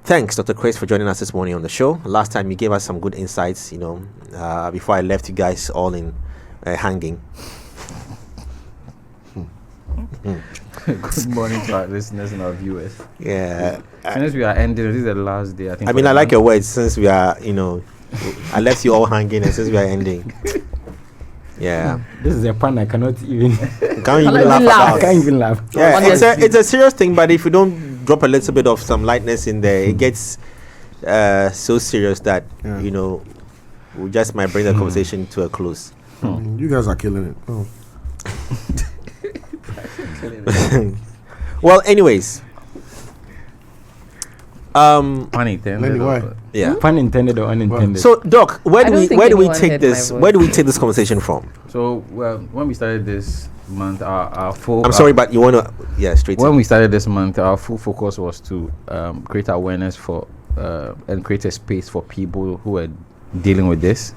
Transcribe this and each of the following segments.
thanks, Dr. Chris, for joining us this morning on the show. Last time you gave us some good insights, before I left you guys all in hanging. Good morning to our listeners and our viewers. Yeah. Since we are ending, this is the last day. I like your words. Since we are, I left you all hanging, and since we are ending. Yeah. This is a pun I cannot even. Can't even laugh about. I can't even laugh. Yeah, it's a serious thing, but if you don't drop a little bit of some lightness in there, it gets so serious that we just might bring the conversation to a close. You guys are killing it. Oh. Well, anyways, pun intended. Anyway. Yeah, pun intended or unintended. So, Doc, where do we anyone take heard this? my voice. Where do we take this conversation from? So, when we started this month, our full. I'm sorry, but you want to straight. When we started this month, our full focus was to create awareness for and create a space for people who are dealing with this,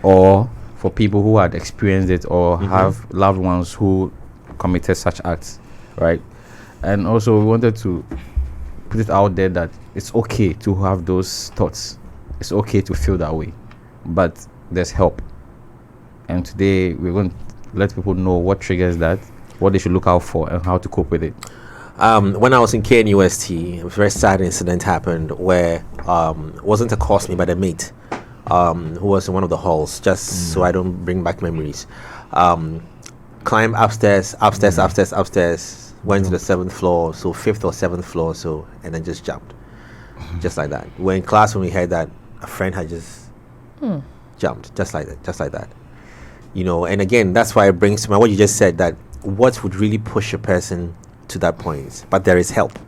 or for people who had experienced it or have loved ones who committed such acts, right? And also we wanted to put it out there that it's okay to have those thoughts. It's okay to feel that way, but there's help. And today we're going to let people know what triggers that, what they should look out for, and how to cope with it. When I was in KNUST, a very sad incident happened where wasn't a course me but a mate who was in one of the halls, just so I don't bring back memories. Climbed upstairs, went to the 7th floor, so 5th or 7th floor, and then just jumped. Just like that. We're in class when we heard that a friend had just jumped, just like that. And again, that's why it brings to mind what you just said, that what would really push a person to that point, but there is help.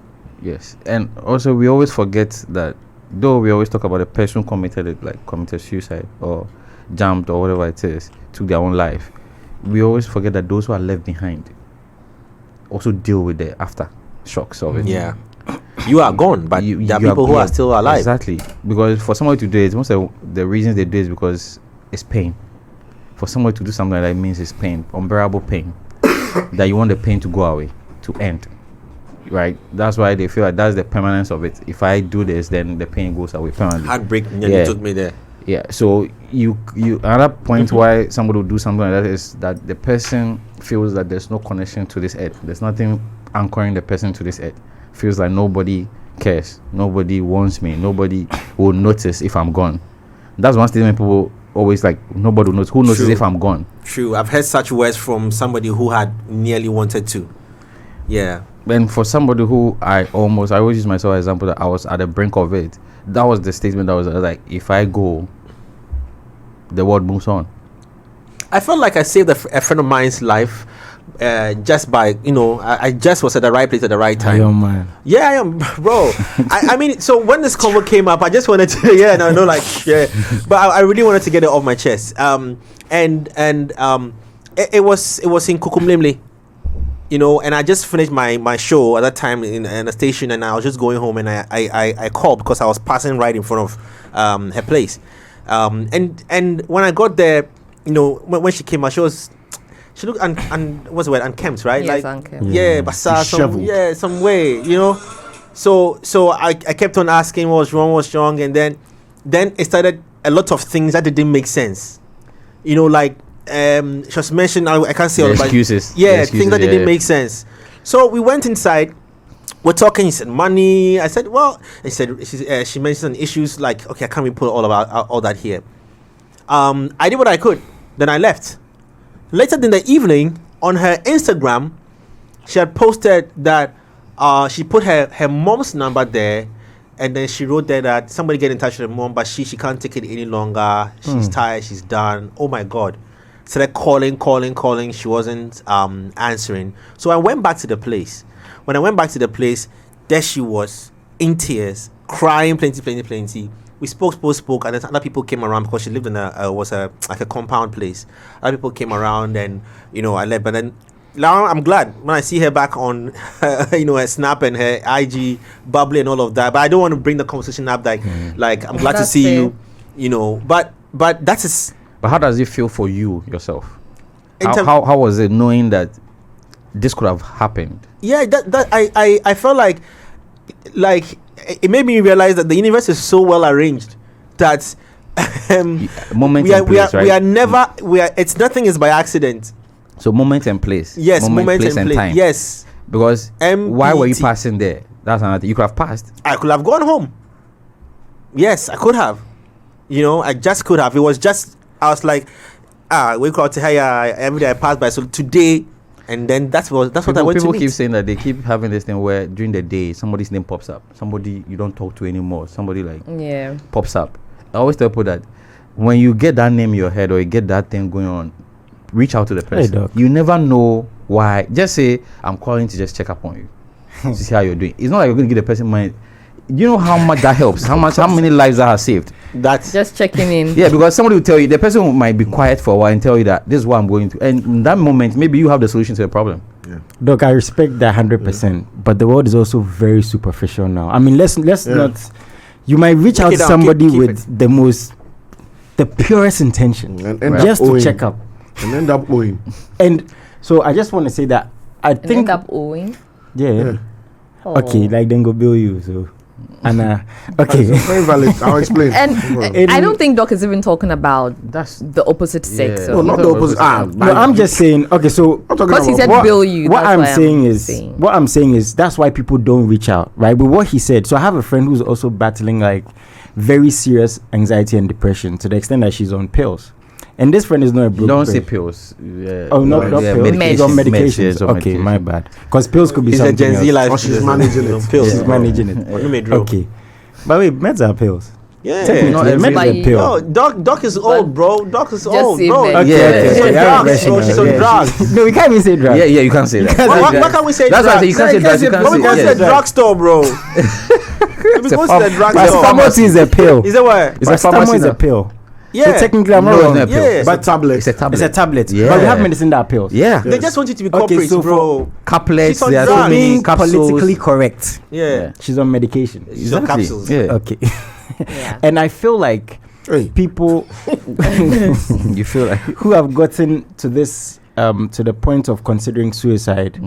Yes, and also we always forget that, though we always talk about a person who committed suicide or jumped or whatever it is, took their own life, we always forget that those who are left behind also deal with the after shocks of it. Yeah, you are gone, but there are people who are still alive. Exactly, because for somebody to do it, most of the reasons they do it is because it's pain. For somebody to do something like that means it's pain, unbearable pain, that you want the pain to go away, to end. Right, that's why they feel like that's the permanence of it. If I do this, then the pain goes away permanently. Heartbreak nearly took me there. Yeah, so you another point why somebody will do something like that is that the person feels that there's no connection to this earth. There's nothing anchoring the person to this earth. Feels like nobody cares, nobody wants me, nobody will notice if I'm gone. That's one statement people always like. Nobody knows. Who notices if I'm gone? True, I've heard such words from somebody who had nearly wanted to. Yeah. And for somebody who I always use myself as an example, that I was at the brink of it. That was the statement that was like, if I go, the world moves on. I felt like I saved a friend of mine's life just by, I just was at the right place at the right time. Oh, man. Yeah, I am, bro. I mean, so when this convo came up, I just wanted to, but I really wanted to get it off my chest. It was in Kukumlimli. And I just finished my show at that time in a station, and I was just going home, and I called because I was passing right in front of her place. And when I got there, when she came out, she looked what's the word, unkempt, right? Yes, like unkempt. Basa, some way, So I kept on asking what's wrong, and then it started a lot of things that didn't make sense. She was mentioned, I can't say all about excuses. Things that didn't make sense. So we went inside. We're talking. He said money. I said, well. He said she mentioned issues like, okay, I can't really put all that here. I did what I could. Then I left. Later in the evening, on her Instagram, she had posted that she put her mom's number there, and then she wrote there that somebody get in touch with her mom, but she can't take it any longer. She's tired. She's done. Oh my God. Started calling. She wasn't answering. So I went back to the place. When I went back to the place, there she was in tears, crying plenty. We spoke, and then other people came around because she lived in like a compound place. Other people came around, and I left. But then now I'm glad when I see her back on her Snap and her IG bubbly and all of that. But I don't want to bring the conversation up like I'm glad to see you. But that is. But how does it feel for you yourself? How was it knowing that this could have happened? Yeah, that I felt like it made me realize that the universe is so well arranged that Moment we are and place, right? we are never it's nothing is by accident. So moment and place. Yes, moment and place. time. Yes, Because why were you MPT. passing there? That's another thing. You could have passed. I could have gone home. Yes, I could have. You know, I just could have. It was just I was like, wake up to hey, every day I pass by. So today, and then that's what I went to People meet. keep saying that they keep having this thing where during the day somebody's name pops up. Somebody you don't talk to anymore. Somebody like Yeah. pops up. I always tell people that when you get that name in your head or you get that thing going on, reach out to the person. Doc. You never know why. Just say, I'm calling to just check up on you. To see how you're doing. It's not like you're going to give the person money. You know how much that helps? How many lives that has saved? That's Just checking in. Yeah, because somebody will tell you, the person might be quiet for a while and tell you that this is what I'm going through. And in that moment, maybe you have the solution to the problem. Doc, I respect that 100%, but the world is also very superficial now. I mean, let's not. You might reach Break out it to down, somebody keep with the purest intention, And end just up to owing. check up. And end up owing. And so I just want to say that I And think, end up owing. yeah, Oh. okay, like then go bill you. So, and okay, It's very valid. I'll explain. And It- I don't think Doc is even talking about That's the opposite sex. Yeah. No, not the opposite. no, I'm just saying. Okay, so I'm talking Because he about said what, bill you. what that's I'm why saying is saying. what I'm saying is that's why people don't reach out, right? But what he said. So I have a friend who's also battling like very serious anxiety and depression to the extent that she's on pills. And this friend is not a broke don't bitch. say pills. Yeah. Oh, not pills. She's on Meds. medications. Okay, my bad. Because pills could be it's a something Gen Z else. life. Or she's managing it. Pills. She's managing it. You made real. Okay. But wait, meds are pills. Yeah. Technically, Not meds every- are a pill. No, Doc is old, bro. Doc is Just old, say bro. meds. Okay, Yeah, She's yeah, on yeah. drugs, bro. She's on drugs. No, we can't even say drugs. Yeah, you can't say that. Why can't we say That's why I say drugs? you can't say drugs. You But But we can't go say to the yes. drugstore, bro. We go to the But drugstore. pharmacy is a pill. Is that what? It's a Paracetamol pharmacy is a now. pill. Yeah. So technically, I'm No, not it's wrong. not a pill. Yeah. But tablet. It's a tablet. It's a tablet. Yeah. But we have medicine that are pills. Yeah. They just want you to be Okay, corporate, so bro. Couplets. She's on There are so drugs. many Being capsules. politically correct. Yeah. She's on medication. She's on Exactly. capsules. Yeah. Okay. Yeah. And I feel like Hey. people You feel like who have gotten to this to the point of considering suicide,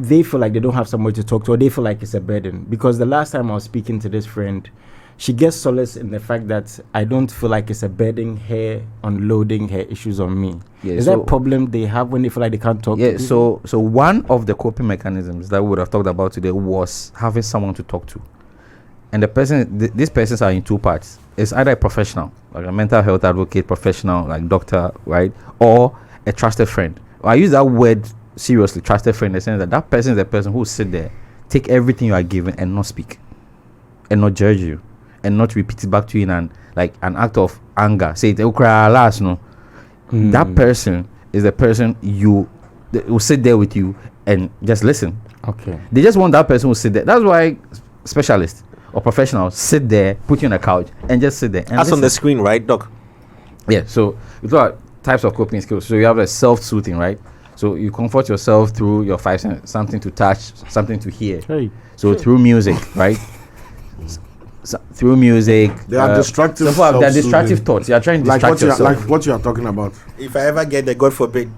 they feel like they don't have somebody to talk to, or they feel like it's a burden. Because the last time I was speaking to this friend, she gets solace in the fact that I don't feel like it's a burden her unloading her issues on me. Yeah, Is so- that a problem they have when they feel like they can't talk to yeah. people? So one of the coping mechanisms that we would have talked about today was having someone to talk to, and the person, these persons are in two parts. It's either a professional, like a mental health advocate, professional, like doctor, right, or a trusted friend. I use that word seriously, trusted friend, in the sense that that person is the person who will sit there, take everything you are given, and not speak, and not judge you, and not repeat it back to you in an act of anger. Say it, last no. That person is the person will sit there with you and just listen. Okay. They just want that person who sit there. That's why specialists or professionals sit there, put you on a couch, and just sit there. And That's on the listen. screen, right, Doc? Yeah. So we talk about types of coping skills. So you have a self-soothing, right? So you comfort yourself through your five senses, something to touch, something to hear. Hey. So through music, right? Through music, They are destructive. They're self-soothing. destructive thoughts. You are trying to Like distract what, you are, yourself. like what you are talking about. If I ever get there, God forbid.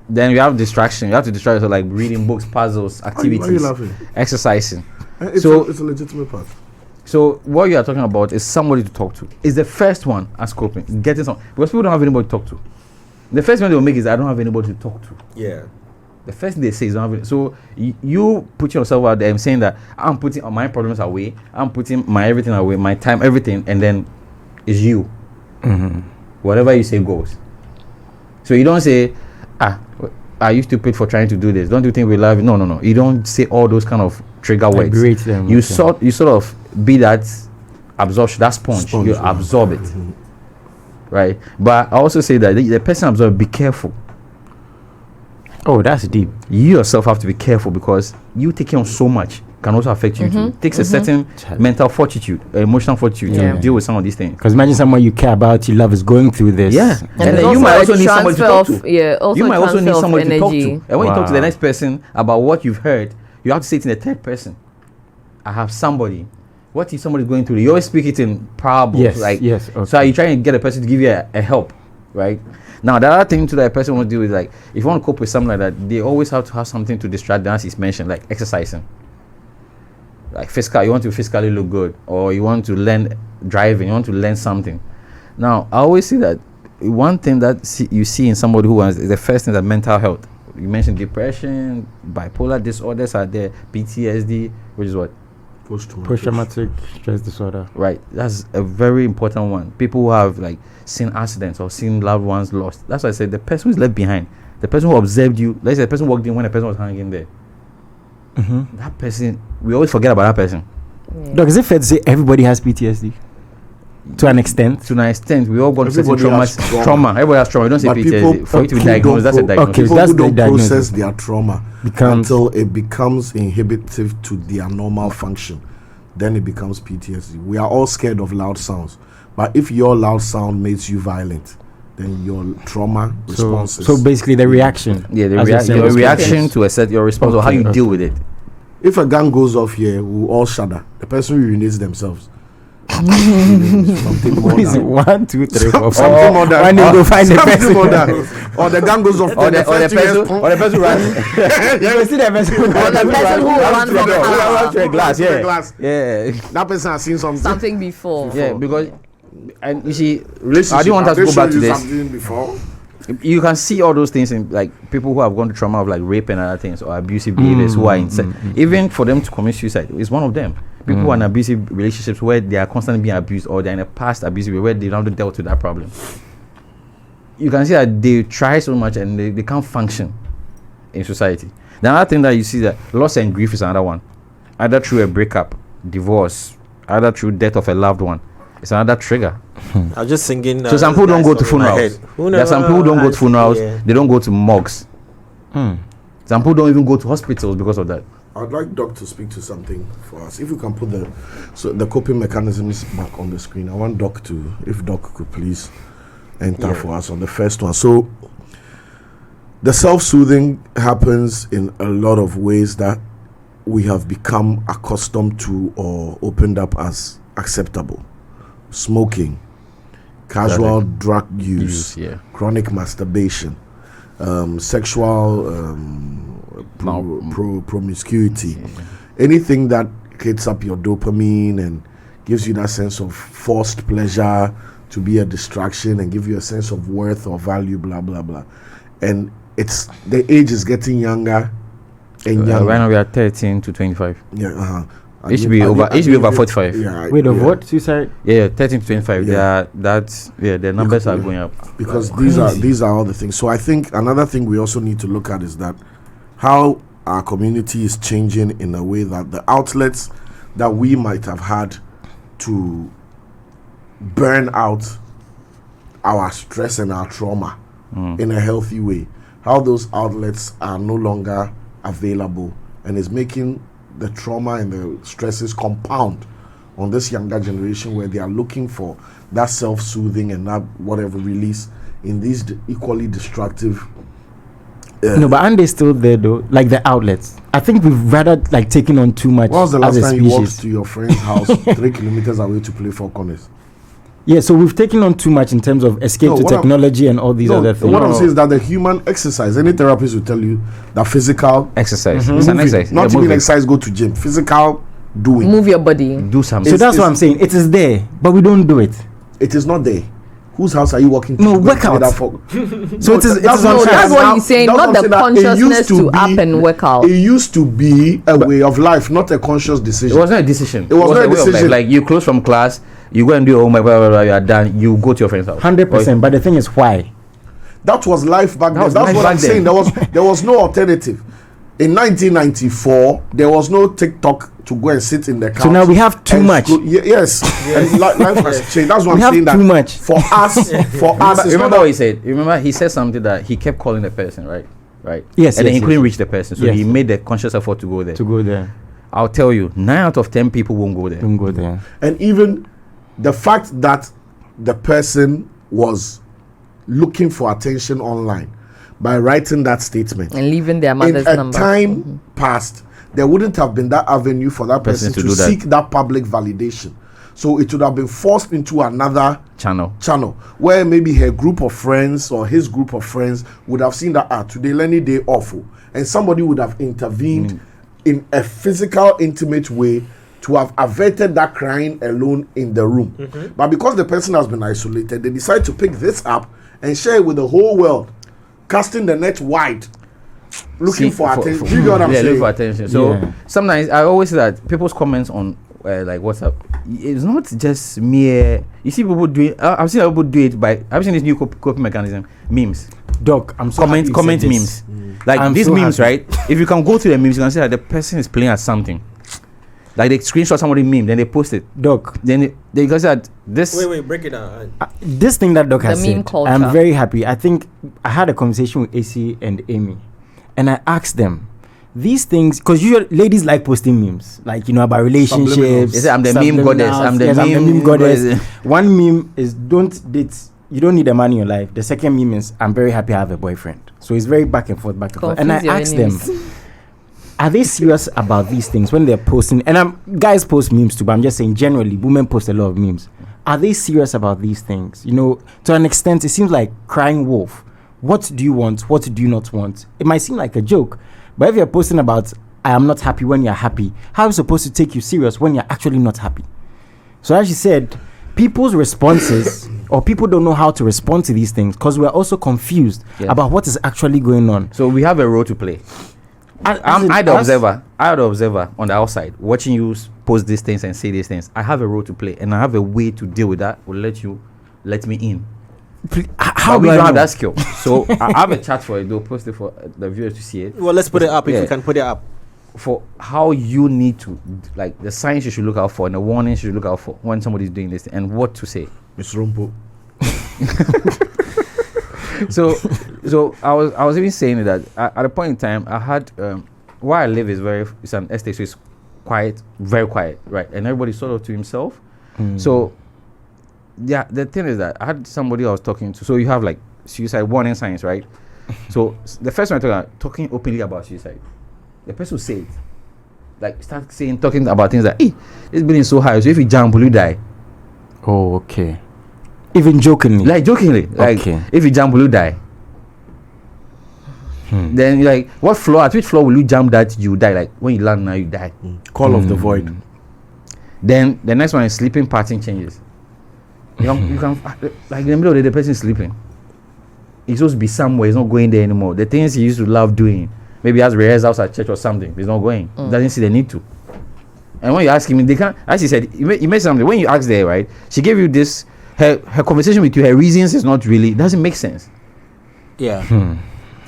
Then you have distraction. You have to distract yourself, like reading books, puzzles, Why are you activities, laughing? exercising. It's, So- it's a legitimate part. So what you are talking about is somebody to talk to. Is the first one as coping, getting some, because people don't have anybody to talk to. The first one they will make is I don't have anybody to talk to. Yeah. The first thing they say is don't have. So you put yourself out there and saying that I'm putting all my problems away, I'm putting my everything away, my time, everything, and then it's you. Whatever you say goes. So you don't say, are you stupid for trying to do this? Don't you think we love you? No. You don't say all those kind of trigger words. berate them, You okay. sort of be that absorption, that sponge. You yeah. absorb it, right? But I also say that the person absorb. Be careful. Oh, that's deep. You yourself have to be careful because you taking on so much can also affect you too. It takes a certain mental fortitude, emotional fortitude Yeah. to deal with some of these things. Because imagine someone you care about, you love, is going through this. Yeah. And then there's you might a also need somebody to transfer talk of- to. Yeah, also You a might also need transfer of somebody to talk to. energy. And when you talk to the Wow. next person about what you've heard, you have to say it in the third person. I have somebody. What if somebody's going through? You always speak it in parables. Yes, Like, yes, So okay. are you trying to get a person to give you a help, right? Now, the other thing to that person wants to do is like, if you want to cope with something like that, they always have to have something to distract them, as is mentioned, like exercising. like fiscal, you want to fiscally look good, or you want to learn driving, you want to learn something. Now, I always see that one thing that you see in somebody who has the first thing that mental health. You mentioned depression, bipolar disorders are there, PTSD, which is what? Post-traumatic stress disorder. Right. That's a very important one. People who have like seen accidents or seen loved ones lost. That's why I said the person who's left behind, the person who observed you, let's say the person walked in when the person was hanging there. That person, we always forget about that person. Yeah. Doc, is it fair to say everybody has PTSD? To an extent? To an extent, we all got certain Everybody has trauma. Everybody has trauma. You don't say But PTSD. For you to be who diagnosed, that's a don't pro- diagnosis. Okay, People that's who the don't diagnosis. process their trauma Becomes- until it becomes inhibitive to their normal function, then it becomes PTSD. We are all scared of loud sounds, but if your loud sound makes you violent, then your trauma responses. So basically the reaction. Yeah, As you're saying, your was reaction to a set, your response, or how you Okay, deal okay. with it. if a gun goes off here, we'll all shudder. The person urinates themselves. Something more What is it? than 1, 2, 3, 4, 5. something more than When you go find the something person. more than or the gun goes off. Or then the first two years, person runs. You see the person. Or the person who runs from Runs to a glass, to the yeah. glass. Yeah. That person has seen something. Something before. Yeah, because and you see, Relationship. I didn't want us to Have go they back to shown you this. something before? You can see all those things in like people who have gone through trauma of like rape and other things or abusive behaviors who are inside. Even for them to commit suicide is one of them. People who are in abusive relationships where they are constantly being abused, or they're in a past abusive where they don't dealt with that problem. You can see that they try so much and they can't function in society. The other thing that you see that loss and grief is another one. Either through a breakup, divorce, either through death of a loved one. It's another trigger. I was just singing. So some people don't go to song in my funerals. head. There are some people who don't go to funerals. Yeah. They don't go to morgues. Some people don't even go to hospitals because of that. I'd like Doc to speak to something for us. If you can put the coping mechanisms back on the screen. I want Doc to, if Doc could please enter for us on the first one. So the self-soothing happens in a lot of ways that we have become accustomed to or opened up as acceptable. Smoking, casual drug use, yeah. chronic masturbation, sexual promiscuity, anything that hits up your dopamine and gives you that sense of forced pleasure to be a distraction and give you a sense of worth or value, blah blah blah. And it's the age is getting younger and younger. Right now we are 13 to 25. Yeah, It should be over 45. Yeah, Wait, of yeah. what? Suicide? Yeah, 13 to 25. Yeah. The numbers are going up. Because these are all the things. So I think another thing we also need to look at is that how our community is changing in a way that the outlets that we might have had to burn out our stress and our trauma in a healthy way, how those outlets are no longer available and is making the trauma and the stresses compound on this younger generation where they are looking for that self-soothing and that whatever release in these equally destructive No, but aren't they still there though? Like the outlets. I think we've rather like taken on too much When was the as last a time you walked species. to your friend's house 3 kilometers away to play Four Corners? Yeah, so we've taken on too much in terms of escape No, to what I'm- technology and all these other things. What I'm saying is that the human exercise, any therapist will tell you that physical Exercise. It's an moving, exercise. not Yeah, even moving. exercise, go to gym, physical doing. Move your body. Do something. So that's it's- what I'm saying. It is there, but we don't do it. It is not there. Whose house are you walking to? No, to go and play workout. that for- So it is. It that's is what I'm on saying. No, that's what Now- he's saying, that's not what I'm the saying, that it consciousness used to be- up and work out. It used to be a way of life, not a conscious It decision. was not a decision. It was not a way of life. decision. Like you close from class, you go and do your homework, blah, blah, blah, you are done. You go to your friend's house. 100%. But the thing is, why? That was life back then. was That's life what I'm back then. saying. There was no alternative. In 1994, there was no TikTok to go and sit in the couch. So now we have too and much. yes, and life has changed. That's what We I'm have saying. That too much. for us. It's Remember not what he said? Remember he said something that he kept calling the person, right? Right. Yes, And then yes, he couldn't yes. reach the person, so Yes. he made the conscious effort to go there. To go there, I'll tell you, 9 out of 10 people won't go there. don't go there. And even the fact that the person was looking for attention online by writing that statement And leaving their in mother's a number. time past, there wouldn't have been that avenue for that person to to do that. seek that public validation. So it would have been forced into another Channel. where maybe her group of friends or his group of friends would have seen that today Lenny Day awful, and somebody would have intervened in a physical, intimate way to have averted that crying alone in the room. But because the person has been isolated, they decide to pick this up and share it with the whole world, casting the net wide, looking for attention. Do you know what I'm saying? Look for attention. So sometimes I always say that people's comments on like WhatsApp, it's not just mere. You see people doing. I've seen people do it by. I've seen this new coping mechanism, memes. Doc, I'm so happy you comment said memes. this. Like I'm these so memes, happy. right? If you can go to the memes, you can see that the person is playing at something. Like they screenshot somebody meme, then they post it. Doc, Then they can say that this. Wait, break it down. this thing that Doc has The meme said, culture. I'm very happy. I think I had a conversation with AC and Amy, and I asked them these things because usually ladies like posting memes, like about relationships. They say, I'm the meme goddess. I'm the Yes, meme goddess. One meme is don't date. You don't need a man in your life. The second meme is I'm very happy I have a boyfriend. So it's very back and forth. And I Confuse your asked them, enemies. are they serious about these things when they're posting? And guys post memes too, but I'm just saying generally, women post a lot of memes. Are they serious about these things? To an extent, it seems like crying wolf. What do you want? What do you not want? It might seem like a joke, but if you're posting about I am not happy when you're happy, how are we supposed to take you serious when you're actually not happy? So as you said, people's responses or people don't know how to respond to these things because we're also confused about what is actually going on. So we have a role to play. I'm the observer on the outside, watching you post these things and say these things. I have a role to play, and I have a way to deal with that. Will let me in. How But do we I don't have know? that skill. So I have a chat for it. They'll post it for the viewers to see it. Well, let's put it up if Yeah. you can put it up. For how you need to, like the signs you should look out for and the warnings you should look out for when somebody's doing this and what to say. Miss Rumpo. So I was even saying that at a point in time I had where I live it's an estate, so it's quiet, very quiet, right? And everybody's sort of to himself. So yeah, the thing is that I had somebody I was talking to. So you have like suicide warning signs, right? So the first one I talking openly about suicide. The person will say it, like start talking about things like, "Hey, this building is so high, so if you jump, will you die?" Oh, okay. Even jokingly. Like jokingly, like Okay. if you jump, will you die? Then you're like, what floor? At which floor will you jump that you die? Like when you land now, you die. Call of the void. Then the next one is sleeping pattern changes. You can like in the middle of the day, the person is sleeping. He's supposed to be somewhere. He's not going there anymore. The things he used to love doing, maybe he has rehearsals at church or something. He's not going. He doesn't see the need to. And when you ask him, they can't. As he said, you made something. When you ask there, right? She gave you this. Her conversation with you, her reasons is not really. It doesn't make sense. Yeah.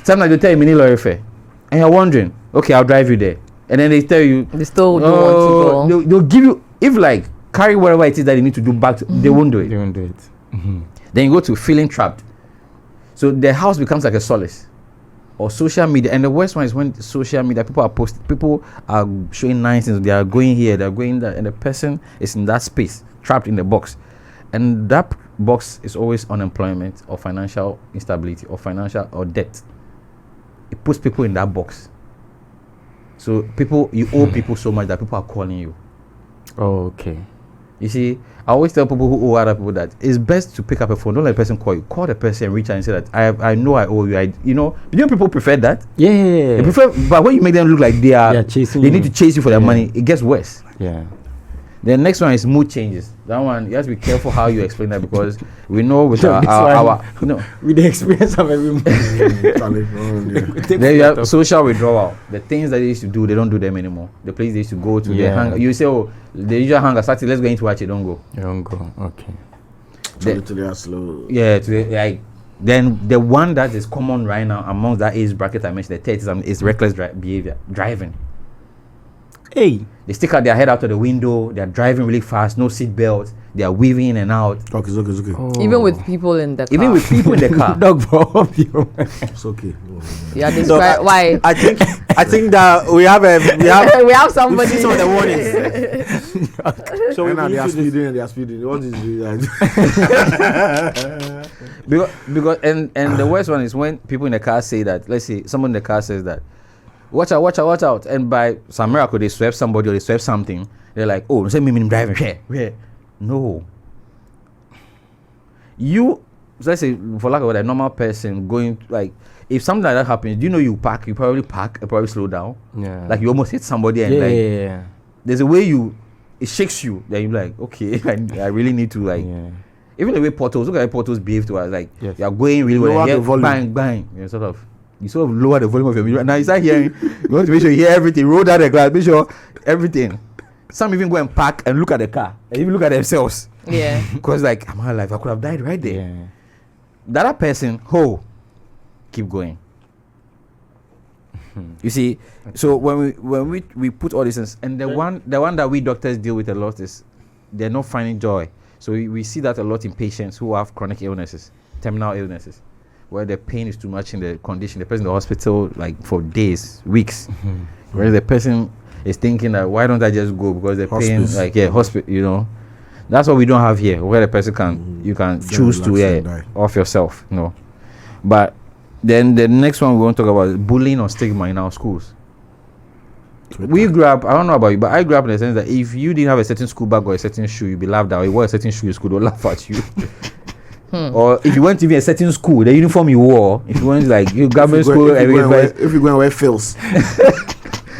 Sometimes they tell you mini lorry fare, and you're wondering, okay, I'll drive you there, and then they tell you, They still don't want to go. they'll give you, if like carry whatever it is that you need to do back to, they won't do it. They won't do it. Then you go to feeling trapped. So the house becomes like a solace, or social media. And the worst one is when social media people are showing nice things. They are going here, they are going there, and the person is in that space, trapped in the box, and that box is always unemployment or financial instability or financial or debt. It puts people in that box. So you owe people so much that people are calling you. Oh, okay. You see, I always tell people who owe other people that it's best to pick up a phone. Don't let the person call you. Call the person and reach out and say that I know I owe you. People prefer that. Yeah. They prefer, but when you make them look like they are chasing they you. need to chase you for their money, it gets worse. Yeah. The next one is mood changes. That one you have to be careful how you explain that because we know with No, our with the experience of every month. then you have social withdrawal. The things that they used to do, they don't do them anymore. The place they used to go to, they hang. You say, oh, the usual hang Saturday, let's go into watch it. Don't go. You don't go. Okay. Slow. Yeah, like then the one that is common right now amongst that age bracket I mentioned, the 30s, is reckless behavior, driving. Hey. They stick out their head out of the window. They are driving really fast, no seat belts. They are weaving in and out. Okay, it's okay. Oh. Even with people in the car. Even with people in the car. Dog for you. It's okay. Yeah, describe why. I think that we have we have somebody. we've seen some of the warnings. So Now we they are need to speeding and they are speeding. What is it? because and the worst one is when people in the car say that. Let's say someone in the car says that, watch out, and by some miracle they swerve somebody or they swerve something. They're like, oh, say me driving. Where? No. You, let's say, for lack of a normal person going, like, if something like that happens, do you know you probably park, you probably slow down. Yeah. Like you almost hit somebody and Yeah. there's a way you it shakes you. Then you're like, okay, I really need to like. Yeah. Even the way portals, look at how portals behave to us. Like Yes. you are going really Lower well. the And volume. bang, bang. You sort of lower the volume of your music. Now you start hearing. You want to make sure you hear everything. Roll down the glass. Make sure everything. Some even go and park and look at the car and even look at themselves. Yeah. Because like, am I alive? I could have died right there. Yeah. The other person, keep going. You see, so when we put all these things, and the one that we doctors deal with a lot is they're not finding joy. So we see that a lot in patients who have chronic illnesses, terminal illnesses, where the pain is too much in the condition. The person in the hospital like for days, weeks, whereas the person is thinking that why don't I just go because the Hospice. pain, hospital, you know. That's what we don't have here, where the person can you can Just choose to relax and die. off yourself, But then the next one we want to talk about is bullying or stigma in our schools. We grew up, I don't know about you, but I grew up in the sense that if you didn't have a certain school bag or a certain shoe, you'd be laughed at. Or you wore a certain shoe in school, they'll laugh at you. Or if you went to even a certain school, the uniform you wore, if you went like you government school, if you go and wear fills,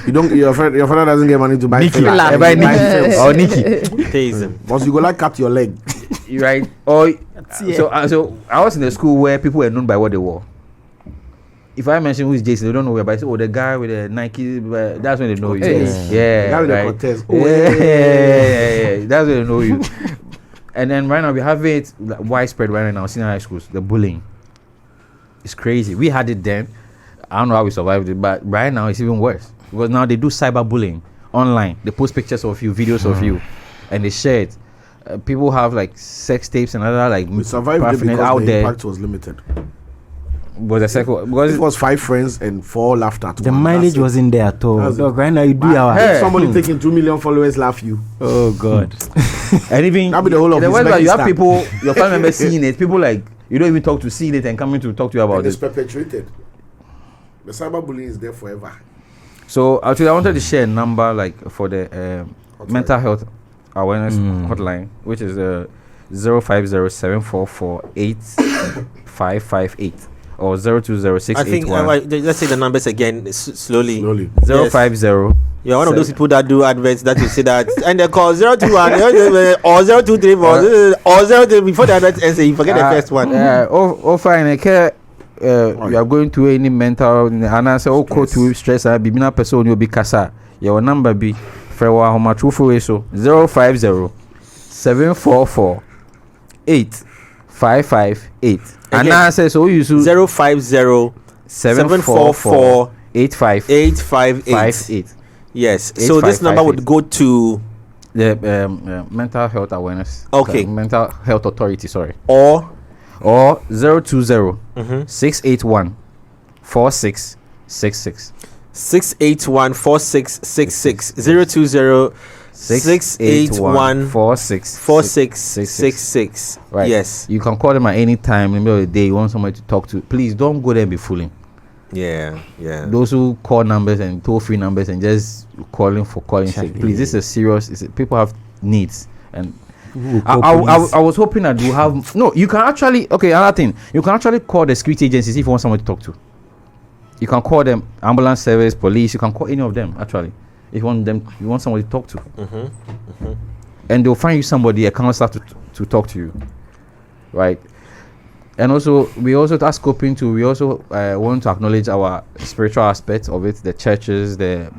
your father doesn't get money to buy Nikki, fills. Fila. buy Buy Nikki fills. or Nikki, Theism. Once you go like cut your leg. right? Or so I was in a school where people were known by what they wore. If I mention who is Jason, they don't know where, but I say, the guy with the Nike, that's when they know you. Hey. Yeah, The guy with the right. Cortez. Yeah, that's when they know you. And then right now we have it like, widespread right now in senior high schools. The bullying, it's crazy. We had it then. I don't know how we survived it, but right now it's even worse because now they do cyberbullying online. They post pictures of you, videos of you, and they share it. People have like sex tapes and other like We survived it paraphernalia because out the there. impact was limited. Was a second because It was 5 friends and 4 laughed at The one. mileage That's it. wasn't there at all. That's it. Dog, right now you do But our if somebody taking 2 million followers laugh you. Oh God. and even That'll be the whole of the way that you have Uzbekistan. people, your family members seeing it, people like you don't even talk to seeing it and coming to talk to you about And it's it. perpetuated. The cyberbullying is there forever. So actually, I wanted to share a number like for the mental health awareness hotline, which is 050-744-8558 or 020-681. I think let's say the numbers again slowly. 050. You're one of those people that do adverts that you say that and they call 021 or 023 or 03 before the advert ends, you forget the first one. Fine. You are going to any mental and I say to stress bibina person you'll be kasa. Your number be for how much so 050-744-8558. And I say so you 050-744-858. Yes. So this number would go to the mental health awareness. Okay. Mental health authority. Sorry. or 020-681-4666. 681-4666 020-681-4666. Right. Yes. You can call them at any time in the middle of the day. You want somebody to talk to. Please don't go there and be fooling. Yeah. Those who call numbers and toll-free numbers and just calling for calling sake. Please, this is serious. People have needs. And I was hoping that you have. No, you can actually. Okay, another thing. You can actually call the security agencies if you want someone to talk to. You can call them ambulance service, police. You can call any of them actually. If you want somebody to talk to, and they'll find you somebody, a counselor to talk to you, right? And also, we also want to acknowledge our spiritual aspect of it, the churches, the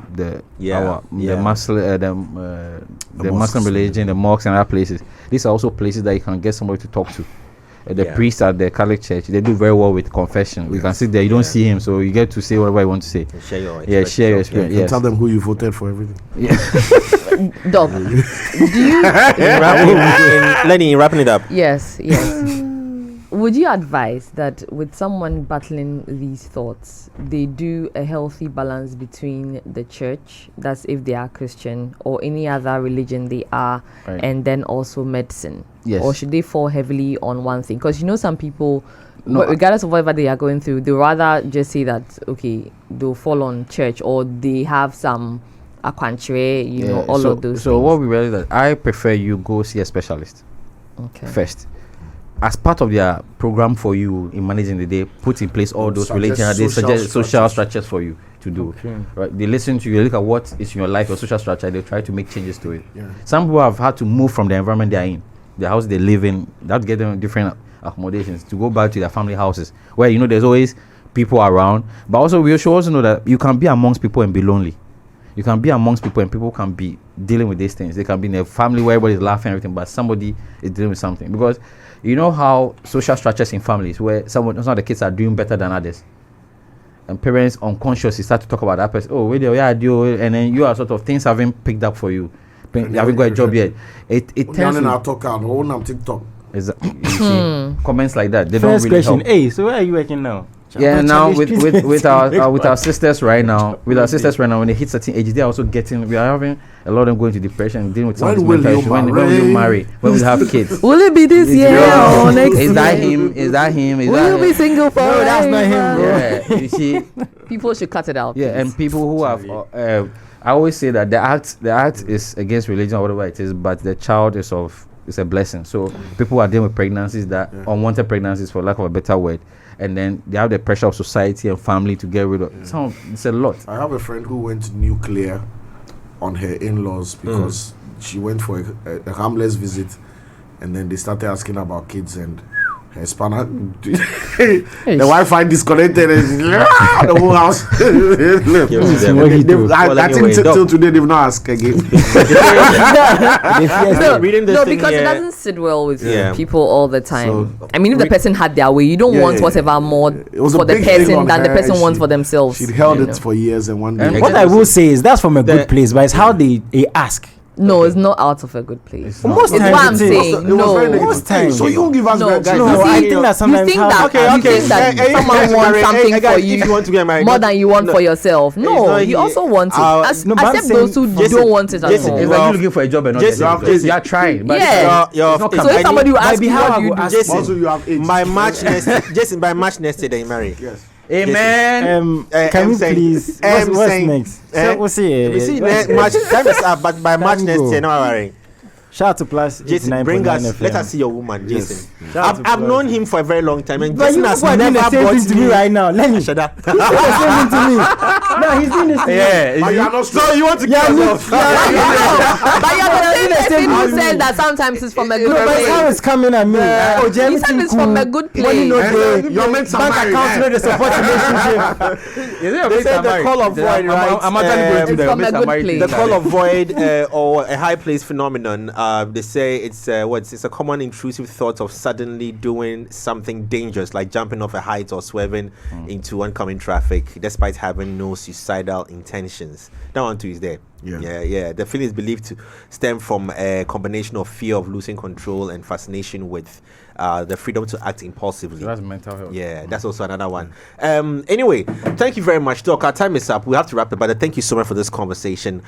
Muslim religion, the mosques and other places. These are also places that you can get somebody to talk to. The priest at the Catholic Church, they do very well with confession. We can sit there, you don't see him, so you get to say whatever you want to say. Share your experience. You can tell them who you voted for everything. Dog. Do you? Lenny, wrapping it up. Yes. Would you advise that with someone battling these thoughts, they do a healthy balance between the church, that's if they are Christian, or any other religion they are, right, and then also medicine? Yes. Or should they fall heavily on one thing? Because some people, regardless of whatever they are going through, they rather just say that, okay, they'll fall on church, or they have some aquanture, of those So things. what we realize that I prefer you go see a specialist Okay. first. as part of their program for you in managing the day, put in place all those Suggest relations. They social suggest social structures. structures for you to do. Okay. Right? They listen to you. They look at what is in your life, your social structure. They try to make changes to it. Yeah. Some people have had to move from the environment they are in, the house they live in. That get them different accommodations to go back to their family houses, where there's always people around. But also, we should also know that you can be amongst people and be lonely. You can be amongst people and people can be dealing with these things. They can be in a family where everybody's laughing and everything, but somebody is dealing with something. Because you know how social structures in families where some of the kids are doing better than others, and parents unconsciously start to talk about that person. Oh, wait, yeah, do, and then you are sort of things haven't picked up for you. You haven't got a job yet. It tends to TikTok. you see, comments like that. They First don't really question. help. Hey, so where are you working now? Yeah, now with our sisters right now, when they hit certain ages, they are also we are having a lot of them going to depression, dealing with some When will mental you issues. When will you marry? When will you have kids? Will it be this year or next year? Is that him? Is that him? Is Will that you be single for? No, that's not him, bro. Yeah, you see. People should cut it out. Yeah, and people who have, I always say that the act is against religion or whatever it is, but the child is a blessing. So people are dealing with pregnancies that unwanted pregnancies, for lack of a better word, and then they have the pressure of society and family to get rid of. It's a lot. I have a friend who went nuclear on her in-laws because she went for a harmless visit, and then they started asking about kids, and her spanner, the Wi-Fi disconnected, and the whole house. I think till today they've not asked again. No, because it doesn't sit well with people all the time. So, I mean, if the person had their way, you don't want whatever more was a for the big thing person on than the her, person and wants for themselves. She'd held you it know. for years, and one day. And What I will say is that's from a good place, but it's how they ask. No, it's not out of a good place. Most It's times what I'm it is. saying. It was very No. negative. Most times. So you won't give us No, guys. No, You I see, think that you sometimes think how- that Okay, you think that someone wants something for you if you want to get married, more than you want for yourself. No, not- you also want it. no, but I'm Except those who Jason, don't want it at Jason, all. It's like you looking for a job and not Jason, getting it. You are trying, but Yeah. it's not So coming. if somebody will ask Maybe you, how what I do you will do? ask Jason, Also, you have age. by March next, Jason, by March next year, they marry. Yes. Amen. Can we saying- please? I'm What's saying- next? eh, We'll see. We see March time is up, but by March Time next go. year, no worry. Shout out to Plus. Jason, bring 89.9 us. FM. Let us see your woman, Jason. Shout out to I've Plus. known him for a very long time, and But Jason you has people are doing never the same brought thing to me right now. Let me. Shut up. He's doing the same thing to me. No, he's doing this to me. But you are not So you want to Yeah, kill look, yourself? But you're the same Let's person take who it. said that sometimes it's from a No, good but it's how place. it's coming at me. Oh, You said it's from a good Money no place. dey. Your mates are Bank married, account eh? no dey support relationship. They said the call of void, right? I'm actually going to It's from a good place. The call of void or a high place phenomenon. They say it's it's a common intrusive thought of suddenly doing something dangerous, like jumping off a height or swerving into oncoming traffic, despite having no suicidal intentions. That one too is there. Yeah. The feeling is believed to stem from a combination of fear of losing control and fascination with the freedom to act impulsively. So that's mental health. Yeah, that's also another one. Anyway, thank you very much, Doc. Our time is up. We have to wrap it, but thank you so much for this conversation.